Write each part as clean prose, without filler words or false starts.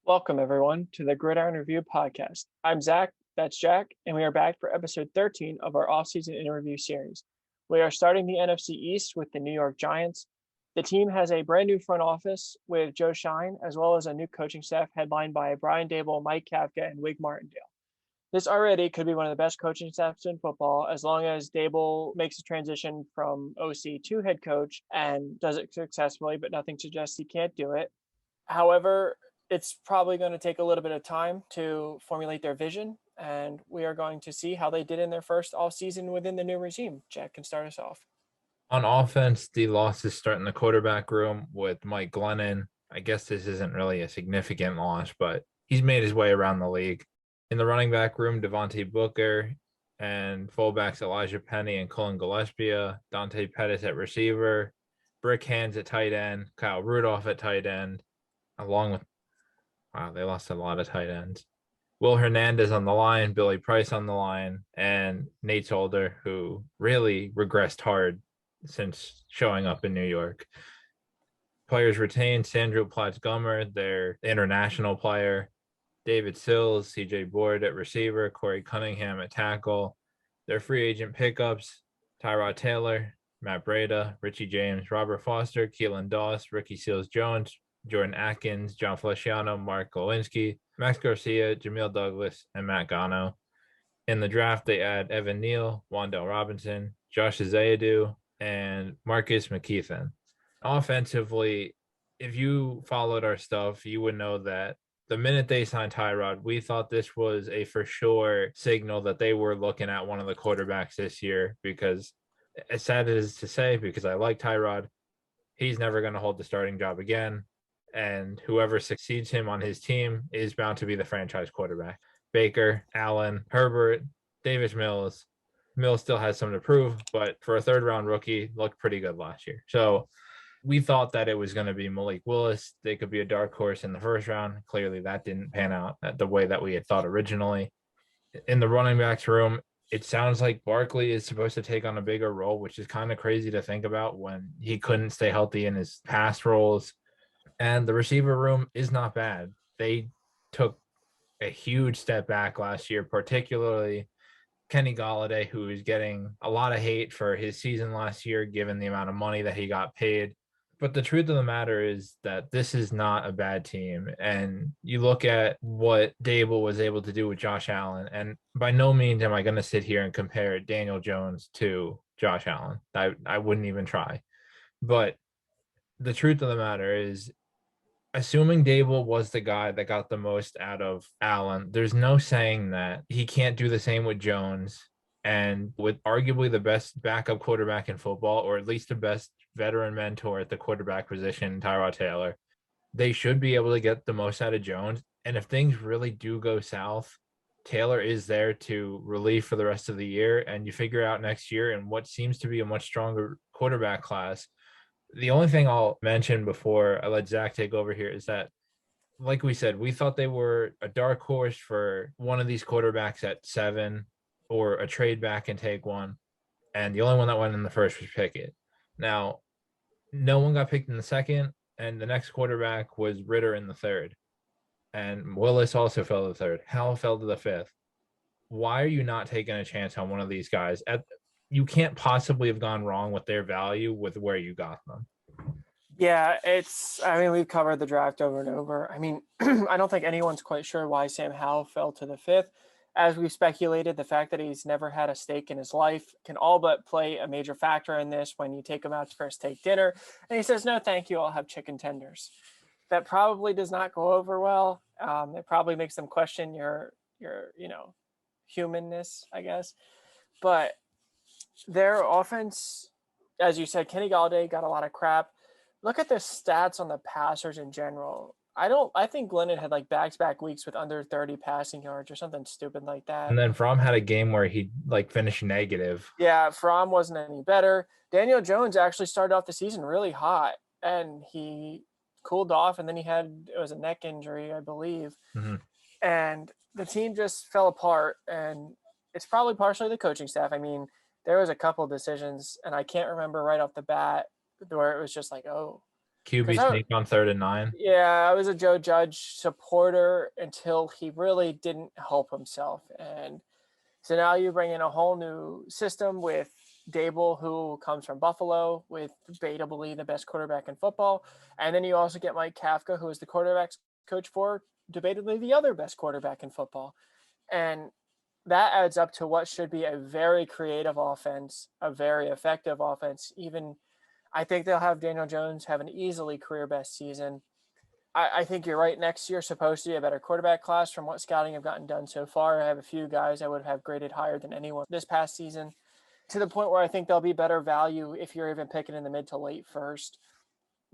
Welcome, everyone, to the Gridiron Review Podcast. I'm Zach, that's Jack, and we are back for episode 13 of our offseason interview series. We are starting the NFC East with the New York Giants. The team has a brand new front office with Joe Shine, as well as a new coaching staff headlined by Brian Dable, Mike Kafka, and Wig Martindale. This already could be one of the best coaching staffs in football, as long as Dable makes a transition from OC to head coach and does it successfully, but nothing suggests he can't do it. However, it's probably going to take a little bit of time to formulate their vision, and we are going to see how they did in their first offseason within the new regime. Jack can start us off. On offense, the losses start in the quarterback room with Mike Glennon. I guess this isn't really a significant loss, but he's made his way around the league. In the running back room, Devontae Booker and fullbacks Elijah Penny and Cullen Gillespie, Dante Pettis at receiver, Brick Hands at tight end, Kyle Rudolph at tight end, along with they lost a lot of tight ends. Will Hernandez on the line, Billy Price on the line, and Nate Solder, who really regressed hard since showing up in New York. Players retained Sandro Platts-Gummer, their international player, David Sills, CJ Board at receiver, Corey Cunningham at tackle. Their free agent pickups, Tyrod Taylor, Matt Breida, Richie James, Robert Foster, Keelan Doss, Ricky Seals-Jones, Jordan Atkins, John Feliciano, Mark Golinsky, Max Garcia, Jamil Douglas, and Matt Gano. In the draft, they add Evan Neal, Wandale Robinson, Josh Zayadu, and Marcus McKeithen. Offensively, if you followed our stuff, you would know that the minute they signed Tyrod, we thought this was a for sure signal that they were looking at one of the quarterbacks this year, because as sad as it is to say, because I like Tyrod, he's never going to hold the starting job again. And whoever succeeds him on his team is bound to be the franchise quarterback. Baker, Allen, Herbert, Davis Mills. Mills still has some to prove, but for a third-round rookie, looked pretty good last year. So we thought that it was going to be Malik Willis. They could be a dark horse in the first round. Clearly, that didn't pan out the way that we had thought originally. In the running backs room, it sounds like Barkley is supposed to take on a bigger role, which is kind of crazy to think about when he couldn't stay healthy in his past roles. And the receiver room is not bad. They took a huge step back last year, particularly Kenny Golladay, who is getting a lot of hate for his season last year, given the amount of money that he got paid. But the truth of the matter is that this is not a bad team. And you look at what Dable was able to do with Josh Allen, and by no means am I going to sit here and compare Daniel Jones to Josh Allen. I wouldn't even try. But the truth of the matter is, assuming Dable was the guy that got the most out of Allen, there's no saying that he can't do the same with Jones. And with arguably the best backup quarterback in football, or at least the best veteran mentor at the quarterback position, Tyrod Taylor, they should be able to get the most out of Jones. And if things really do go south, Taylor is there to relieve for the rest of the year. And you figure out next year in what seems to be a much stronger quarterback class. The only thing I'll mention before I let Zach take over here is that, like we said, we thought they were a dark horse for one of these quarterbacks at 7 or a trade back and take one. And the only one that went in the first was Pickett. Now, no one got picked in the second, and the next quarterback was Ritter in the third. And Willis also fell to the third. Howell fell to the fifth. Why are you not taking a chance on one of these guys? You can't possibly have gone wrong with their value with where you got them. Yeah, we've covered the draft over and over. I don't think anyone's quite sure why Sam Howell fell to the fifth. As we've speculated, the fact that he's never had a steak in his life can all but play a major factor in this when you take him out for a steak dinner. And he says, no, thank you, I'll have chicken tenders. That probably does not go over well. It probably makes them question your humanness, I guess. But their offense, as you said, Kenny Golladay got a lot of crap. Look at the stats on the passers in general. I think Glennon had like back-to-back weeks with under 30 passing yards or something stupid like that. And then Fromm had a game where he finished negative. Yeah, Fromm wasn't any better. Daniel Jones actually started off the season really hot, and he cooled off, and then it was a neck injury, I believe. Mm-hmm. And the team just fell apart, and it's probably partially the coaching staff. There was a couple of decisions, and I can't remember right off the bat where it was just like, oh. QB sneak on 3rd and 9. Yeah, I was a Joe Judge supporter until he really didn't help himself. And so now you bring in a whole new system with Dable, who comes from Buffalo, with debatably the best quarterback in football. And then you also get Mike Kafka, who is the quarterback's coach for debatably the other best quarterback in football. And that adds up to what should be a very creative offense, a very effective offense. Even I think they'll have Daniel Jones have an easily career best season. I think you're right. Next year supposed to be a better quarterback class from what scouting have gotten done so far. I have a few guys I would have graded higher than anyone this past season, to the point where I think they'll be better value if you're even picking in the mid to late first.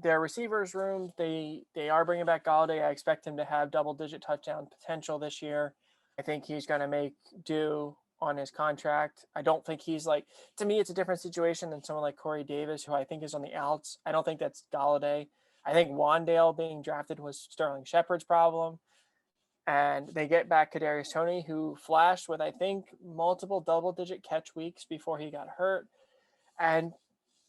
Their receivers room, they are bringing back Galladay. I expect him to have double-digit touchdown potential this year. I think he's going to make do on his contract. I don't think he's like, to me, it's a different situation than someone like Corey Davis, who I think is on the outs. I don't think that's Galladay. I think Wandale being drafted was Sterling Shepard's problem. And they get back Kadarius Toney, who flashed with, I think, multiple double-digit catch weeks before he got hurt. And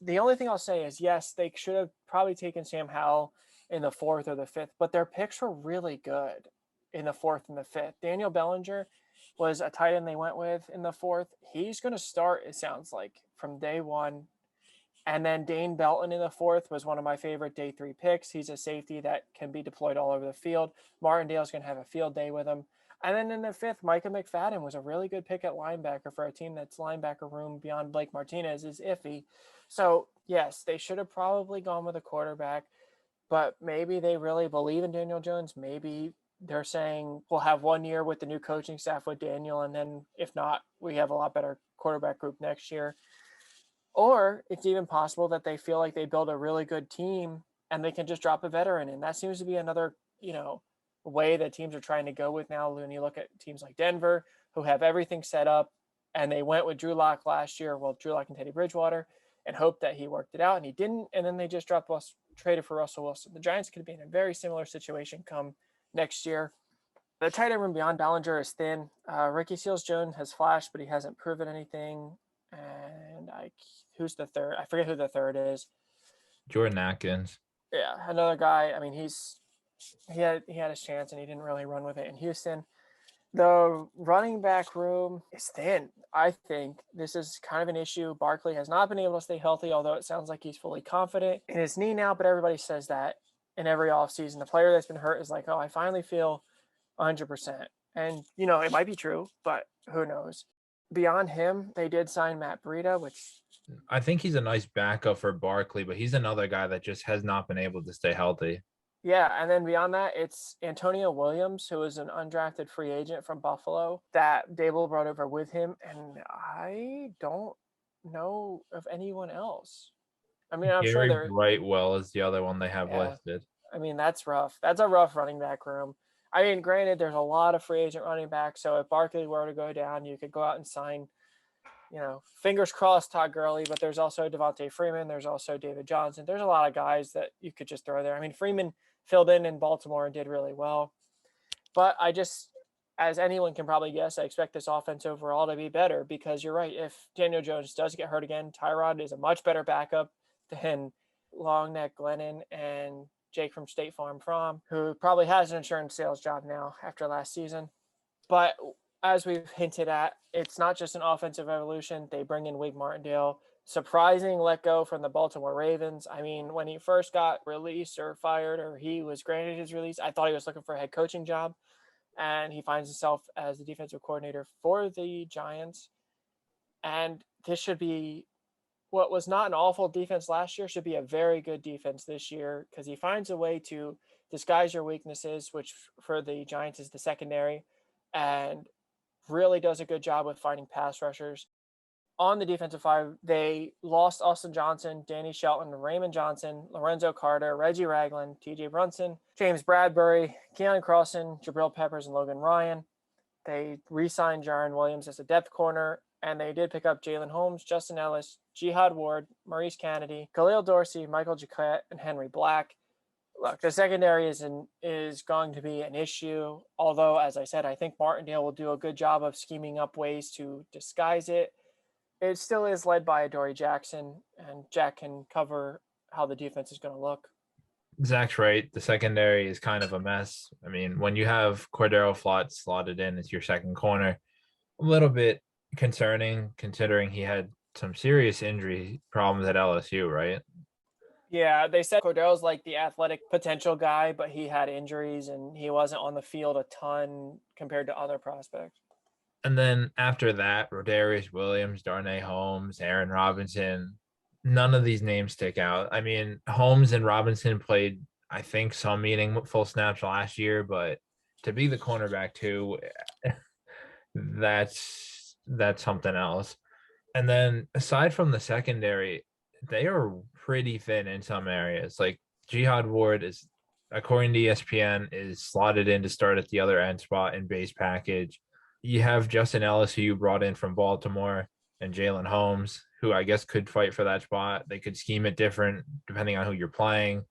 the only thing I'll say is, yes, they should have probably taken Sam Howell in the 4th or the 5th, but their picks were really good in the 4th and the 5th. Daniel Bellinger was a tight end they went with in the 4th. He's going to start, it sounds like, from day one. And then Dane Belton in the 4th was one of my favorite day 3 picks. He's a safety that can be deployed all over the field. Martindale's going to have a field day with him. And then in the 5th, Micah McFadden was a really good pick at linebacker for a team that's linebacker room beyond Blake Martinez is iffy. So, yes, they should have probably gone with a quarterback, but maybe they really believe in Daniel Jones. Maybe they're saying we'll have 1 year with the new coaching staff with Daniel, and then if not, we have a lot better quarterback group next year. Or it's even possible that they feel like they build a really good team and they can just drop a veteran in. That seems to be another, way that teams are trying to go with now. When you look at teams like Denver, who have everything set up, and they went with Drew Lock last year, Drew Lock and Teddy Bridgewater, and hoped that he worked it out, and he didn't. And then they just traded for Russell Wilson. The Giants could be in a very similar situation come next year. The tight end room beyond Ballinger is thin. Ricky Seals-Jones has flashed, but he hasn't proven anything. And who's the third? I forget who the third is. Jordan Atkins. Yeah, another guy. I mean, he had his chance and he didn't really run with it in Houston. The running back room is thin. I think this is kind of an issue. Barkley has not been able to stay healthy, although it sounds like he's fully confident in his knee now, but everybody says that in every offseason. The player that's been hurt is like, oh, I finally feel 100%. And, it might be true, but who knows? Beyond him, they did sign Matt Breida, which I think he's a nice backup for Barkley, but he's another guy that just has not been able to stay healthy. Yeah, and then beyond that, it's Antonio Williams, who is an undrafted free agent from Buffalo that Dable brought over with him, and I don't know of anyone else. I mean, I'm sure Gary Brightwell is the other one they have listed. I mean, that's rough. That's a rough running back room. I mean, granted, there's a lot of free agent running backs, so if Barkley were to go down, you could go out and sign, fingers crossed, Todd Gurley, but there's also Devontae Freeman. There's also David Johnson. There's a lot of guys that you could just throw there. I mean, Freeman filled in Baltimore and did really well. But I just, as anyone can probably guess, I expect this offense overall to be better because you're right. If Daniel Jones does get hurt again, Tyrod is a much better backup than Longneck Glennon and Jake from State Farm who probably has an insurance sales job now after last season. But as we've hinted at, it's not just an offensive evolution. They bring in Wig Martindale. Surprising let go from the Baltimore Ravens. I mean, when he first got released or fired or he was granted his release, I thought he was looking for a head coaching job. And he finds himself as the defensive coordinator for the Giants. And this should be what was not an awful defense last year should be a very good defense this year because he finds a way to disguise your weaknesses, which for the Giants is the secondary, and really does a good job with finding pass rushers. On the defensive side, they lost Austin Johnson, Danny Shelton, Raymond Johnson, Lorenzo Carter, Reggie Ragland, TJ Brunson, James Bradbury, Keon Crossan, Jabril Peppers, and Logan Ryan. They re-signed Jaron Williams as a depth corner, and they did pick up Jalen Holmes, Justin Ellis, Jihad Ward, Maurice Kennedy, Khalil Dorsey, Michael Jacquet, and Henry Black. Look, the secondary is going to be an issue, although, as I said, I think Martindale will do a good job of scheming up ways to disguise it. It still is led by Adoree Jackson, and Jack can cover how the defense is going to look. Zach's right. The secondary is kind of a mess. I mean, when you have Cordero Flott slotted in as your second corner, a little bit concerning considering he had some serious injury problems at LSU, right? Yeah, they said Cordero's like the athletic potential guy, but he had injuries and he wasn't on the field a ton compared to other prospects. And then after that, Rodarius Williams, Darnay Holmes, Aaron Robinson, none of these names stick out. I mean, Holmes and Robinson played, I think, some meaningful snaps last year, but to be the cornerback too, that's something else. And then aside from the secondary, they are pretty thin in some areas. Like Jihad Ward is, according to ESPN, is slotted in to start at the other end spot in base package. You have Justin Ellis, who you brought in from Baltimore, and Jalen Holmes, who I guess could fight for that spot. They could scheme it different depending on who you're playing.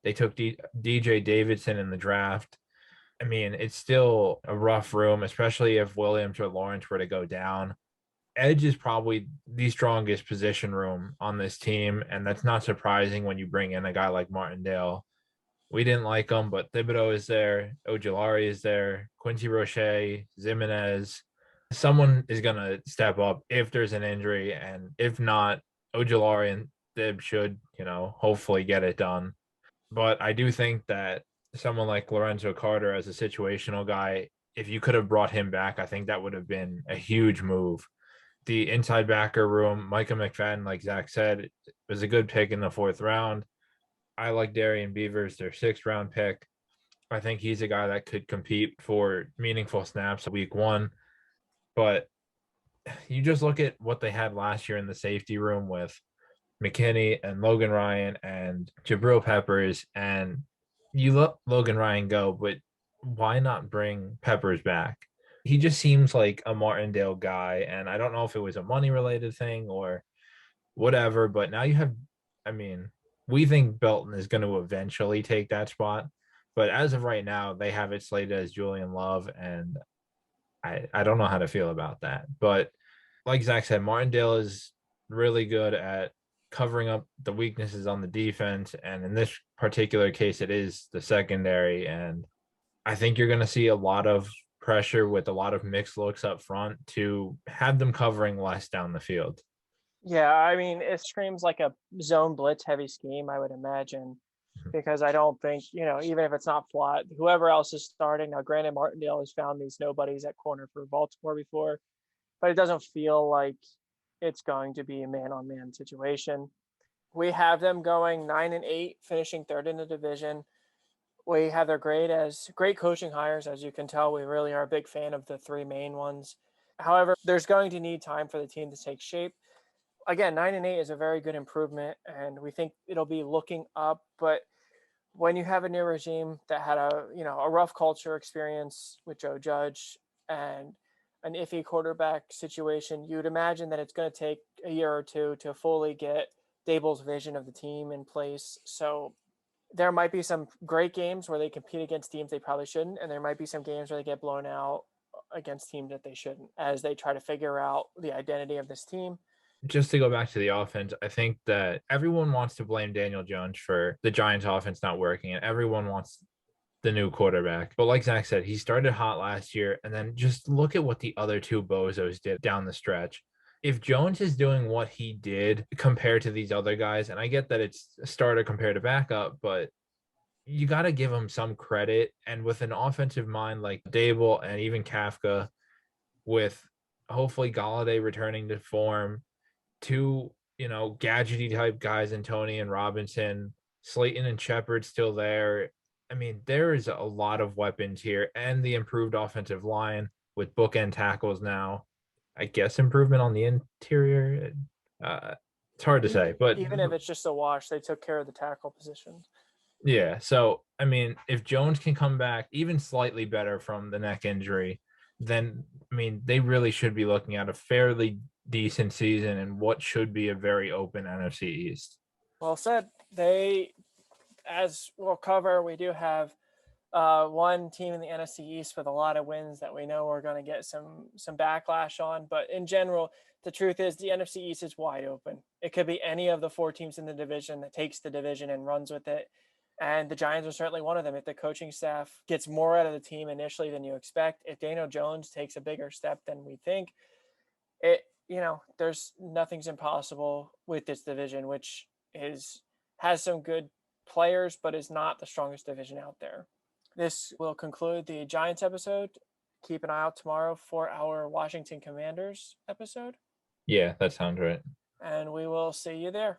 They took DJ Davidson in the draft. I mean, it's still a rough room, especially if Williams or Lawrence were to go down. Edge is probably the strongest position room on this team, and that's not surprising when you bring in a guy like Martindale. We didn't like him, but Thibodeau is there, Ojulari is there, Quincy Roche, Zimenez. Someone is going to step up if there's an injury, and if not, Ojulari and Thib should, hopefully get it done. But I do think that someone like Lorenzo Carter as a situational guy, if you could have brought him back, I think that would have been a huge move. The inside backer room, Micah McFadden, like Zach said, was a good pick in the 4th round. I like Darian Beavers, their 6th round pick. I think he's a guy that could compete for meaningful snaps week 1. But you just look at what they had last year in the safety room with McKinney and Logan Ryan and Jabril Peppers, and you let Logan Ryan go, but why not bring Peppers back? He just seems like a Martindale guy, and I don't know if it was a money related thing or whatever, but now you have, I mean, we think Belton is going to eventually take that spot, but as of right now, they have it slated as Julian Love, and I don't know how to feel about that. But like Zach said, Martindale is really good at covering up the weaknesses on the defense, and in this particular case, it is the secondary, and I think you're going to see a lot of pressure with a lot of mixed looks up front to have them covering less down the field. Yeah, I mean, it screams like a zone blitz heavy scheme, I would imagine, because I don't think, even if it's not Flott, whoever else is starting. Now, granted, Martindale has found these nobodies at corner for Baltimore before, but it doesn't feel like it's going to be a man-on-man situation. We have them going 9-8, finishing 3rd in the division. We have their grade as great coaching hires. As you can tell, we really are a big fan of the 3 main ones. However, there's going to need time for the team to take shape. Again, 9-8 is a very good improvement, and we think it'll be looking up. But when you have a new regime that had a rough culture experience with Joe Judge and an iffy quarterback situation, you'd imagine that it's going to take a year or two to fully get Dable's vision of the team in place. So there might be some great games where they compete against teams they probably shouldn't, and there might be some games where they get blown out against teams that they shouldn't, as they try to figure out the identity of this team. Just to go back to the offense, I think that everyone wants to blame Daniel Jones for the Giants offense not working, and everyone wants the new quarterback. But like Zach said, he started hot last year, and then just look at what the other 2 bozos did down the stretch. If Jones is doing what he did compared to these other guys, and I get that it's a starter compared to backup, but you got to give him some credit. And with an offensive mind like Dable and even Kafka, with hopefully Galladay returning to form, 2, gadgety type guys in Tony and Robinson, Slayton and Shepard still there. I mean, there is a lot of weapons here, and the improved offensive line with bookend tackles now. I guess improvement on the interior. It's hard to say, but even if it's just a wash, they took care of the tackle positions. yeah. So, I mean, if Jones can come back even slightly better from the neck injury, then, I mean, they really should be looking at a fairly decent season and what should be a very open NFC East. Well said. As we'll cover, we do have one team in the NFC East with a lot of wins that we know we're going to get some backlash on. But in general, the truth is the NFC East is wide open. It could be any of the 4 teams in the division that takes the division and runs with it. And the Giants are certainly one of them. If the coaching staff gets more out of the team initially than you expect, if Daniel Jones takes a bigger step than we think, there's nothing's impossible with this division, which has some good players, but is not the strongest division out there. This will conclude the Giants episode. Keep an eye out tomorrow for our Washington Commanders episode. Yeah, that sounds right. And we will see you there.